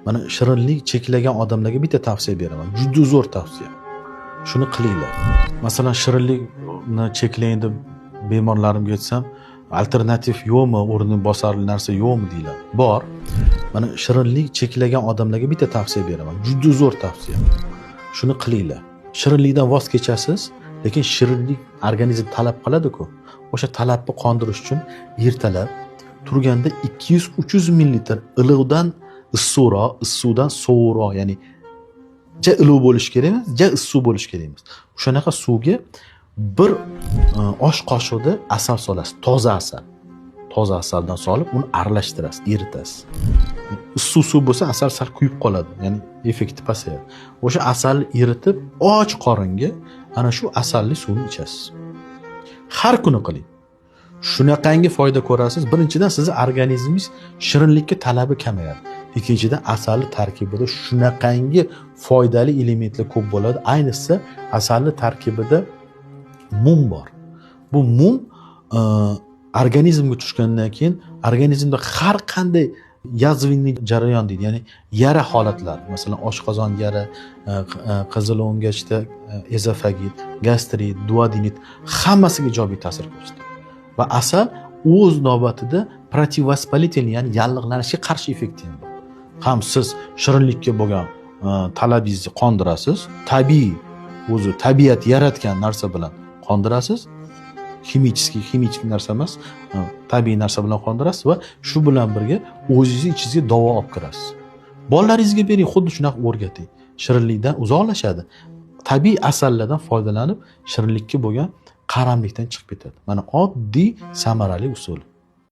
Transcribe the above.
Mana shirinlik cheklagan odamlarga bitta tavsiya beraman. Juda zo'r tavsiya. Shuni qilinglar. Masalan, shirinlikni cheklang deb bemorlarimga aytsam, alternativ yo'qmi, o'rni bosarli narsa yo'qmi deylar. Bor. Mana shirinlik cheklagan odamlarga bitta tavsiya beraman. Juda zo'r tavsiya. Shuni qilinglar. Shirinlikdan voz kechasiz, lekin shirinlik organizm talab qiladi-ku. O'sha talabni qondirish uchun ertalab turganda 200-300 ml iliqdan issiqdan sovuqroq, ya'ni ja iliq bo'lish kerak emas, ja issiq bo'lish kerak emas. O'shanaqa suvga bir osh qoshiqda asal solasiz, toza asal. Toza asaldan solib, uni aralashtirasiz, eritasiz. Issiq suv bo'lsa, asal sal kuyib qoladi, ya'ni effekti pasayadi. O'sha asalni eritib, och qoringa ana shu asalli suvni ichasiz. Har kuni qiling. Shunaqangi foyda ko'rasiz. Birinchidan sizning organizmingiz shirinlikka talabi kamayadi. Ikkinchidan asalli tarkibida shunaqangi foydali elementlar ko'p bo'ladi. Ayniqsa asalli tarkibida mum bor. Bu mum organizmga tushgandan keyin organizmda har qanday yazvinniy jarayon deydi, ya'ni yara holatlar, masalan oshqozon yara, qizil o'ngachda ezofagit, gastrit, duodenit hammasiga ijobiy ta'sir ko'rsatadi. Va asal o'z navbatida protivospolitelniy, ya'ni yallig'lanishga qarshi effekti ham bor. Ham siz shirinlikka bo'lgan talabingizni qondirasiz, tabiiy o'zi tabiat yaratgan narsa bilan qondirasiz. Kimik narsa emas, tabiiy narsa bilan qondirasiz va shu bilan birga o'zingizni ichingizga davo olib kirasiz. Bolalaringizga bering, xuddi shunaqa o'rgating. Shirinlikdan uzoqlashadi. Tabiiy asallardan foydalanib shirinlikka bo'lgan qaramlikdan chiqib ketadi. Mana oddiy samarali usul.